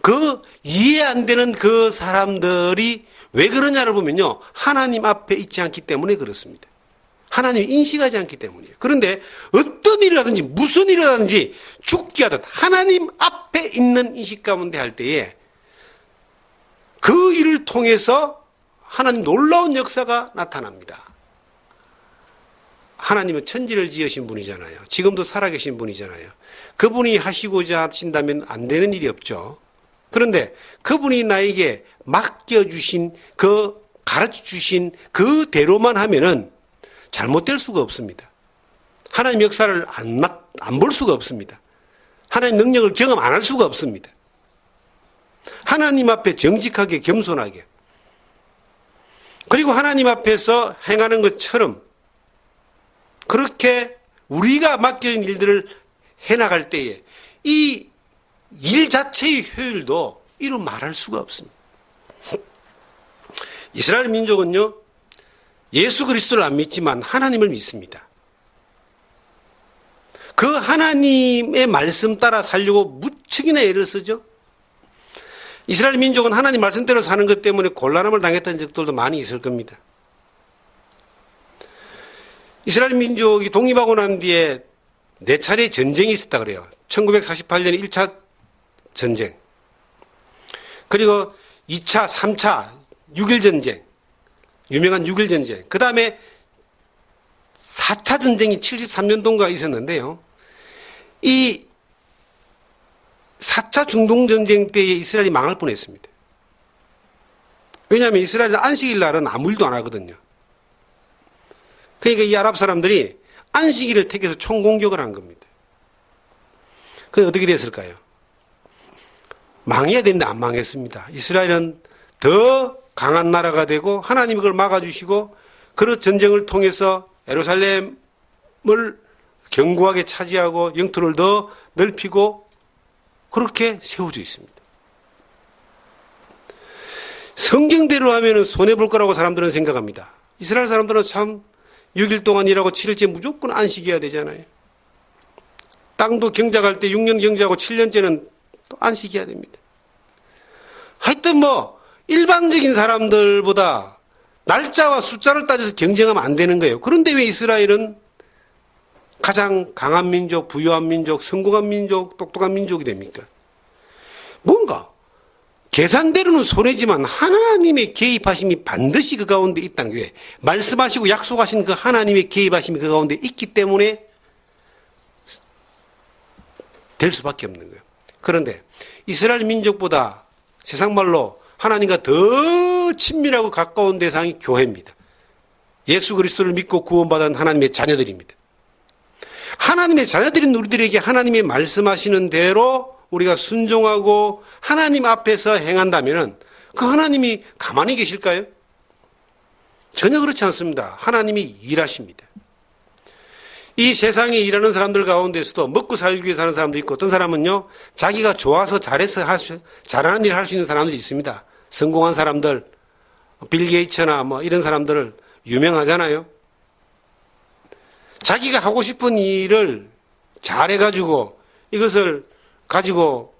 그 이해 안 되는 그 사람들이 왜 그러냐를 보면요 하나님 앞에 있지 않기 때문에 그렇습니다. 하나님을 인식하지 않기 때문이에요. 그런데 어떤 일을 하든지 무슨 일을 하든지 죽게 하듯 하나님 앞에 있는 인식 가운데 할 때에 그 일을 통해서 하나님 놀라운 역사가 나타납니다. 하나님은 천지를 지으신 분이잖아요. 지금도 살아계신 분이잖아요. 그분이 하시고자 하신다면 안 되는 일이 없죠. 그런데 그분이 나에게 맡겨주신 가르쳐주신 그대로만 하면은 잘못될 수가 없습니다. 하나님 역사를 안 볼 수가 없습니다. 하나님 능력을 경험 안 할 수가 없습니다. 하나님 앞에 정직하게 겸손하게 그리고 하나님 앞에서 행하는 것처럼 그렇게 우리가 맡겨진 일들을 해나갈 때에 이 일 자체의 효율도 이루 말할 수가 없습니다. 이스라엘 민족은요 예수 그리스도를 안 믿지만 하나님을 믿습니다. 그 하나님의 말씀 따라 살려고 무척이나 애를 쓰죠. 이스라엘 민족은 하나님 말씀대로 사는 것 때문에 곤란함을 당했던 적들도 많이 있을 겁니다. 이스라엘 민족이 독립하고 난 뒤에 4차례 전쟁이 있었다 그래요. 1948년에 1차 전쟁, 그리고 2차, 3차 6.1 전쟁, 유명한 6.1 전쟁, 그 다음에 4차 전쟁이 73년도인가 있었는데요. 이 4차 중동전쟁 때에 이스라엘이 망할 뻔했습니다. 왜냐하면 이스라엘은 안식일 날은 아무 일도 안 하거든요. 그러니까 이 아랍 사람들이 안식일을 택해서 총공격을 한 겁니다. 그게 어떻게 됐을까요? 망해야 되는데 안 망했습니다. 이스라엘은 더 강한 나라가 되고 하나님이 그걸 막아주시고 그 전쟁을 통해서 예루살렘을 견고하게 차지하고 영토를 더 넓히고 그렇게 세워져 있습니다. 성경대로 하면 손해볼 거라고 사람들은 생각합니다. 이스라엘 사람들은 참 6일 동안 일하고 7일째 무조건 안식해야 되잖아요. 땅도 경작할 때 6년 경작하고 7년째는 또 안식해야 됩니다. 하여튼 일반적인 사람들보다 날짜와 숫자를 따져서 경쟁하면 안 되는 거예요. 그런데 왜 이스라엘은 가장 강한 민족, 부유한 민족, 성공한 민족, 똑똑한 민족이 됩니까? 뭔가 계산대로는 손해지만 하나님의 개입하심이 반드시 그 가운데 있다는 거예요. 말씀하시고 약속하신 그 하나님의 개입하심이 그 가운데 있기 때문에 될 수밖에 없는 거예요. 그런데 이스라엘 민족보다 세상 말로 하나님과 더 친밀하고 가까운 대상이 교회입니다. 예수 그리스도를 믿고 구원받은 하나님의 자녀들입니다. 하나님의 자녀들인 우리들에게 하나님의 말씀하시는 대로 우리가 순종하고 하나님 앞에서 행한다면 그 하나님이 가만히 계실까요? 전혀 그렇지 않습니다. 하나님이 일하십니다. 이 세상에 일하는 사람들 가운데서도 먹고 살기 위해 사는 사람도 있고 어떤 사람은요 자기가 좋아서 잘해서 잘하는 일을 할 수 있는 사람들이 있습니다. 성공한 사람들, 빌 게이츠나 이런 사람들을 유명하잖아요. 자기가 하고 싶은 일을 잘해가지고 이것을 가지고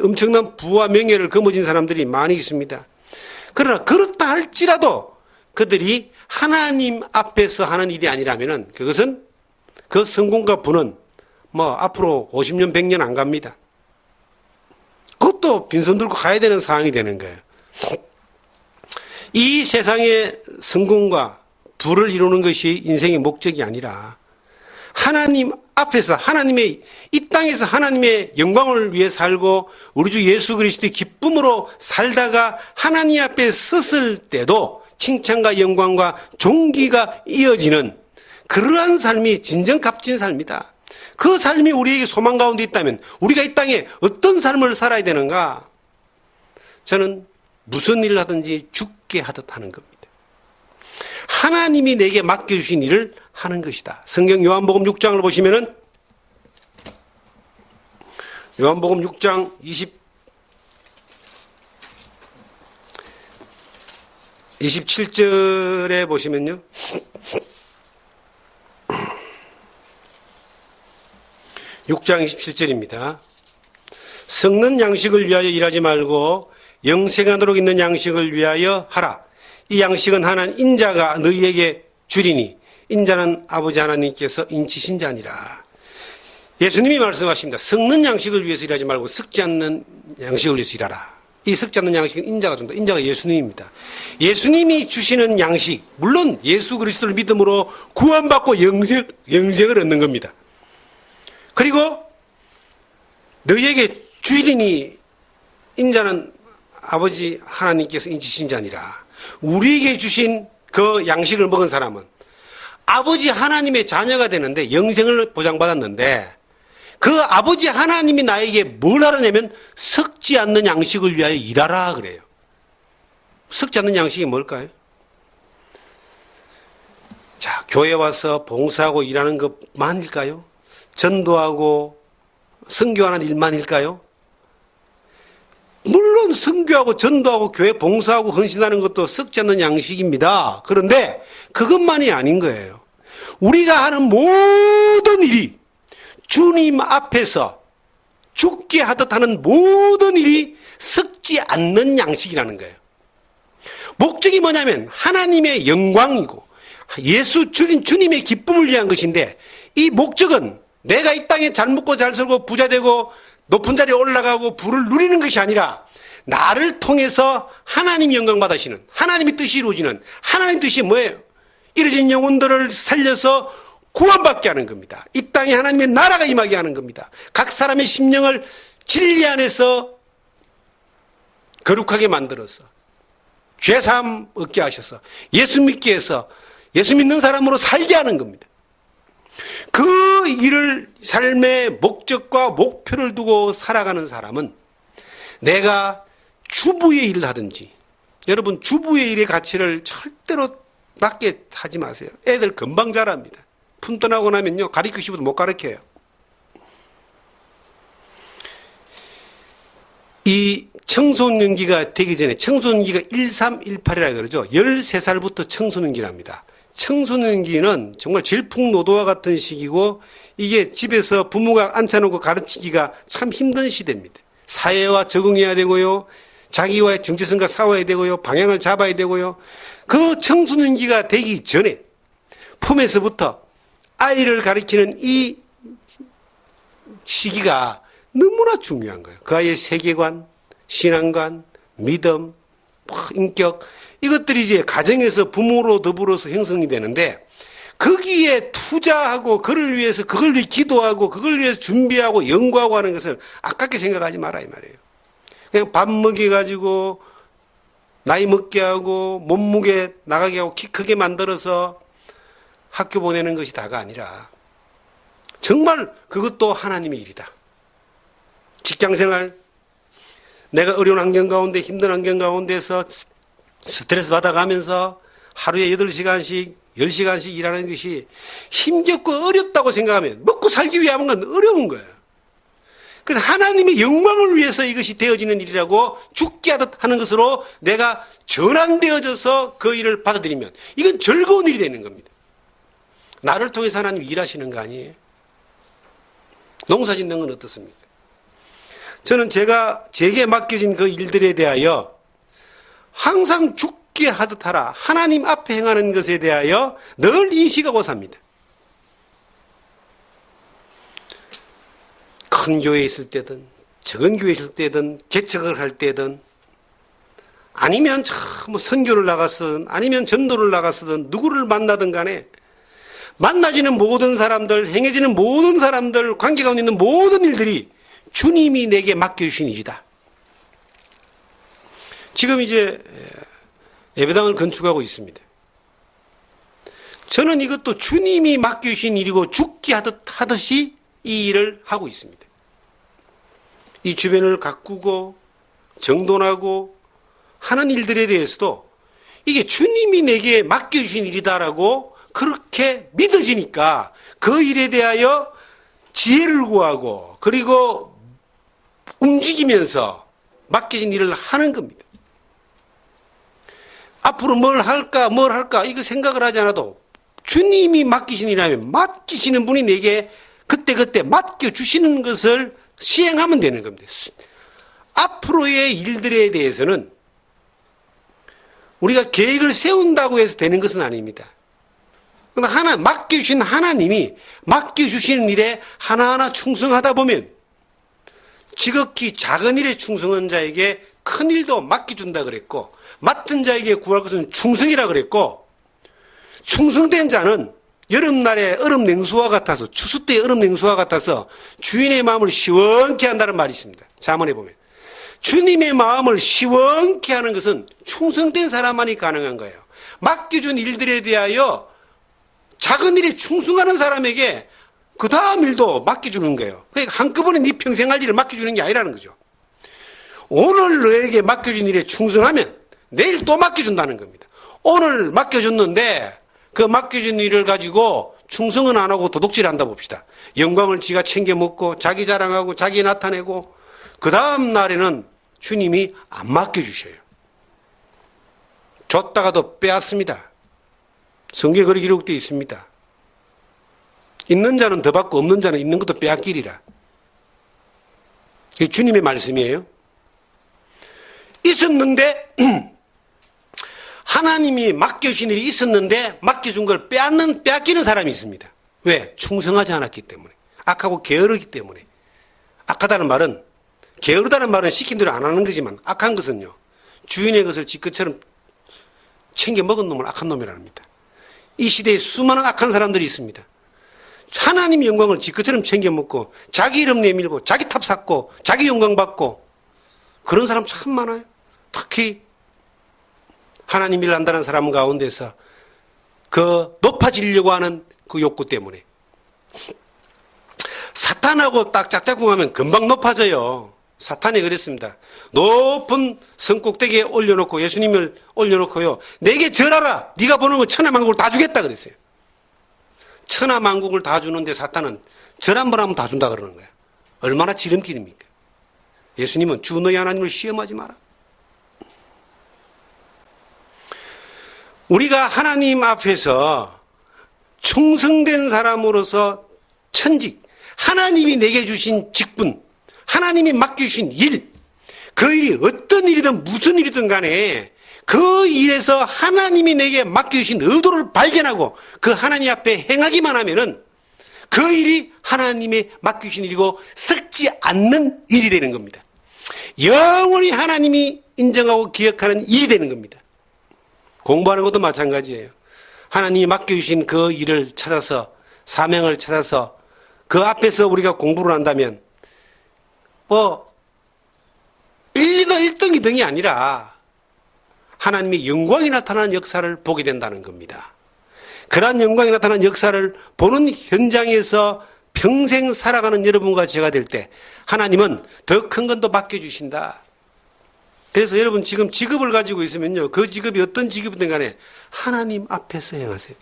엄청난 부와 명예를 거머쥔 사람들이 많이 있습니다. 그러나 그렇다 할지라도 그들이 하나님 앞에서 하는 일이 아니라면은 그것은 그 성공과 부는 앞으로 50년, 100년 안 갑니다. 그것도 빈손 들고 가야 되는 상황이 되는 거예요. 이 세상의 성공과 부를 이루는 것이 인생의 목적이 아니라 하나님 앞에서 이 땅에서 하나님의 영광을 위해 살고 우리 주 예수 그리스도의 기쁨으로 살다가 하나님 앞에 섰을 때도 칭찬과 영광과 존귀가 이어지는 그러한 삶이 진정 값진 삶이다. 그 삶이 우리에게 소망 가운데 있다면 우리가 이 땅에 어떤 삶을 살아야 되는가? 저는 무슨 일을 하든지 죽게 하듯 하는 겁니다. 하나님이 내게 맡겨주신 일을 하는 것이다. 성경 요한복음 6장을 보시면은 요한복음 6장 27절에 보시면요. (6장 27절입니다) 썩는 양식을 위하여 일하지 말고 영생하도록 있는 양식을 위하여 하라. 이 양식은 하나님 인자가 너희에게 주리니 인자는 아버지 하나님께서 인치신 자니라. 예수님이 말씀하십니다. 썩는 양식을 위해서 일하지 말고 썩지 않는 양식을 위해서 일하라. 이 썩지 않는 양식은 인자가 준다. 인자가 예수님입니다. 예수님이 주시는 양식, 물론 예수 그리스도를 믿음으로 구원받고 영생을 얻는 겁니다. 그리고 너희에게 주리니 인자는 아버지 하나님께서 인치신 자니라. 우리에게 주신 그 양식을 먹은 사람은 아버지 하나님의 자녀가 되는데 영생을 보장받았는데 그 아버지 하나님이 나에게 뭘 하라냐면 썩지 않는 양식을 위하여 일하라 그래요. 썩지 않는 양식이 뭘까요? 자, 교회 와서 봉사하고 일하는 것만일까요? 전도하고 선교하는 일만일까요? 물론 선교하고 전도하고 교회 봉사하고 헌신하는 것도 썩지 않는 양식입니다. 그런데 그것만이 아닌 거예요. 우리가 하는 모든 일이 주님 앞에서 죽게 하듯 하는 모든 일이 썩지 않는 양식이라는 거예요. 목적이 뭐냐면 하나님의 영광이고 예수 주님의 기쁨을 위한 것인데 이 목적은 내가 이 땅에 잘 먹고 잘 살고 부자 되고 높은 자리에 올라가고 부를 누리는 것이 아니라 나를 통해서 하나님 영광 받으시는 하나님의 뜻이 이루어지는 하나님 뜻이 뭐예요? 이루어진 영혼들을 살려서 구원받게 하는 겁니다. 이 땅에 하나님의 나라가 임하게 하는 겁니다. 각 사람의 심령을 진리 안에서 거룩하게 만들어서 죄사함 얻게 하셔서 예수 믿게 해서 예수 믿는 사람으로 살게 하는 겁니다. 그 일을 삶의 목적과 목표를 두고 살아가는 사람은 내가 주부의 일을 하든지 여러분 주부의 일의 가치를 절대로 낮게 하지 마세요. 애들 금방 자랍니다. 품 떠나고 나면요 가르치고 싶어도 못 가르쳐요. 이 청소년기가 되기 전에 청소년기가 1318이라 그러죠. 13살부터 청소년기랍니다. 청소년기는 정말 질풍노도와 같은 시기고 이게 집에서 부모가 앉혀놓고 가르치기가 참 힘든 시대입니다. 사회와 적응해야 되고요. 자기와의 정체성과 싸워야 되고요. 방향을 잡아야 되고요. 그 청소년기가 되기 전에 품에서부터 아이를 가르치는 이 시기가 너무나 중요한 거예요. 그 아이의 세계관, 신앙관, 믿음, 인격, 이것들이 이제 가정에서 부모로 더불어서 형성이 되는데, 거기에 투자하고 그를 위해서 그걸 위해 기도하고 그걸 위해서 준비하고 연구하고 하는 것을 아깝게 생각하지 마라 이 말이에요. 그냥 밥 먹여가지고 나이 먹게 하고 몸무게 나가게 하고 키 크게 만들어서 학교 보내는 것이 다가 아니라 정말 그것도 하나님의 일이다. 직장생활, 내가 어려운 환경 가운데 힘든 환경 가운데서 스트레스 받아가면서 하루에 8시간씩 10시간씩 일하는 것이 힘겹고 어렵다고 생각하면 먹고 살기 위한 건 어려운 거예요. 그런데 하나님의 영광을 위해서 이것이 되어지는 일이라고 죽게 하듯 하는 것으로 내가 전환되어져서 그 일을 받아들이면 이건 즐거운 일이 되는 겁니다. 나를 통해서 하나님 일하시는 거 아니에요? 농사 짓는 건 어떻습니까? 저는 제게 맡겨진 그 일들에 대하여 항상 죽게 하듯 하라. 하나님 앞에 행하는 것에 대하여 늘 인식하고 삽니다. 큰 교회에 있을 때든 적은 교회에 있을 때든 개척을 할 때든 아니면 뭐 선교를 나갔든 아니면 전도를 나갔든 누구를 만나든 간에 만나지는 모든 사람들, 행해지는 모든 사람들, 관계 가운데 있는 모든 일들이 주님이 내게 맡겨주신 일이다. 지금 이제 예배당을 건축하고 있습니다. 저는 이것도 주님이 맡겨주신 일이고 죽게 하듯이 이 일을 하고 있습니다. 이 주변을 가꾸고 정돈하고 하는 일들에 대해서도 이게 주님이 내게 맡겨주신 일이다라고 그렇게 믿어지니까 그 일에 대하여 지혜를 구하고 그리고 움직이면서 맡겨진 일을 하는 겁니다. 앞으로 뭘 할까 이거 생각을 하지 않아도 주님이 맡기신 일이라면 맡기시는 분이 내게 그때그때 맡겨주시는 것을 시행하면 되는 겁니다. 앞으로의 일들에 대해서는 우리가 계획을 세운다고 해서 되는 것은 아닙니다. 그러나 맡겨주신 하나님이 맡겨주시는 일에 하나하나 충성하다 보면 지극히 작은 일에 충성한 자에게 큰 일도 맡겨준다 그랬고 맡은 자에게 구할 것은 충성이라 그랬고 충성된 자는 여름날에 얼음 냉수와 같아서 추수 때의 얼음 냉수와 같아서 주인의 마음을 시원케 한다는 말이 있습니다. 잠언에 보면 주님의 마음을 시원케 하는 것은 충성된 사람만이 가능한 거예요. 맡겨준 일들에 대하여 작은 일에 충성하는 사람에게 그 다음 일도 맡겨주는 거예요. 그러니까 한꺼번에 네 평생 할 일을 맡겨주는 게 아니라는 거죠. 오늘 너에게 맡겨준 일에 충성하면 내일 또 맡겨준다는 겁니다. 오늘 맡겨줬는데 그 맡겨준 일을 가지고 충성은 안 하고 도둑질 한다 봅시다. 영광을 지가 챙겨 먹고 자기 자랑하고 자기 나타내고 그 다음 날에는 주님이 안 맡겨주셔요. 줬다가도 빼앗습니다. 성경에 그렇게 기록되어 있습니다. 있는 자는 더 받고 없는 자는 있는 것도 빼앗기리라. 이게 주님의 말씀이에요. 있었는데 하나님이 맡겨주신 일이 있었는데 맡겨준 걸 빼앗기는 사람이 있습니다. 왜? 충성하지 않았기 때문에. 악하고 게으르기 때문에. 악하다는 말은 게으르다는 말은 시킨 대로 안 하는 거지만 악한 것은요. 주인의 것을 지 것처럼 챙겨 먹은 놈을 악한 놈이라 합니다. 이 시대에 수많은 악한 사람들이 있습니다. 하나님의 영광을 지 것처럼 챙겨 먹고 자기 이름 내밀고 자기 탑 쌓고 자기 영광 받고 그런 사람 참 많아요. 특히 하나님 일을 한다는 사람 가운데서 그 높아지려고 하는 그 욕구 때문에 사탄하고 딱 짝짝꿍하면 금방 높아져요. 사탄이 그랬습니다. 높은 성 꼭대기에 올려놓고 예수님을 올려놓고요. 내게 절하라. 네가 보는 거 천하만국을 다 주겠다 그랬어요. 천하만국을 다 주는데 사탄은 절 한 번 하면 다 준다 그러는 거예요. 얼마나 지름길입니까? 예수님은 주 너희 하나님을 시험하지 마라. 우리가 하나님 앞에서 충성된 사람으로서 천직, 하나님이 내게 주신 직분, 하나님이 맡겨주신 일, 그 일이 어떤 일이든 무슨 일이든 간에 그 일에서 하나님이 내게 맡겨주신 의도를 발견하고 그 하나님 앞에 행하기만 하면은 그 일이 하나님의 맡겨주신 일이고 썩지 않는 일이 되는 겁니다. 영원히 하나님이 인정하고 기억하는 일이 되는 겁니다. 공부하는 것도 마찬가지예요. 하나님이 맡겨주신 그 일을 찾아서, 사명을 찾아서 그 앞에서 우리가 공부를 한다면 1, 2등, 1등, 2등이 아니라 하나님의 영광이 나타나는 역사를 보게 된다는 겁니다. 그러한 영광이 나타나는 역사를 보는 현장에서 평생 살아가는 여러분과 제가 될 때 하나님은 더 큰 건 또 맡겨주신다. 그래서 여러분 지금 직업을 가지고 있으면요, 그 직업이 어떤 직업이든 간에 하나님 앞에서 행하세요.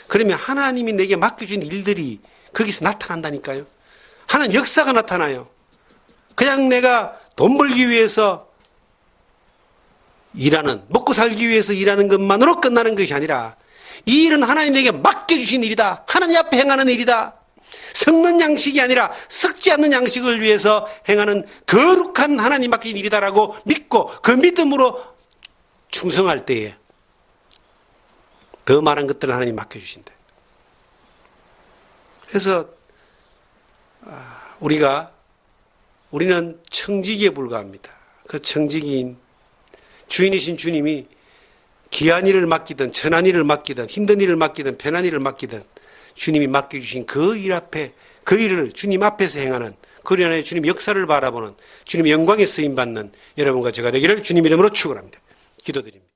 그러면 하나님이 내게 맡겨준 일들이 거기서 나타난다니까요. 하나님 역사가 나타나요. 그냥 내가 돈 벌기 위해서 일하는, 먹고 살기 위해서 일하는 것만으로 끝나는 것이 아니라 이 일은 하나님에게 맡겨주신 일이다. 하나님 앞에 행하는 일이다. 썩는 양식이 아니라 썩지 않는 양식을 위해서 행하는 거룩한 하나님 맡긴 일이다라고 믿고 그 믿음으로 충성할 때에 더 많은 것들을 하나님 맡겨주신다. 그래서 우리는 청지기에 불과합니다. 그 청지기인 주인이신 주님이 귀한 일을 맡기든 천한 일을 맡기든 힘든 일을 맡기든 편한 일을 맡기든 주님이 맡겨주신 그 일 앞에 그 일을 주님 앞에서 행하는 그 일 안에 주님 역사를 바라보는 주님의 영광에 쓰임받는 여러분과 제가 되기를 주님 이름으로 축원합니다. 기도드립니다.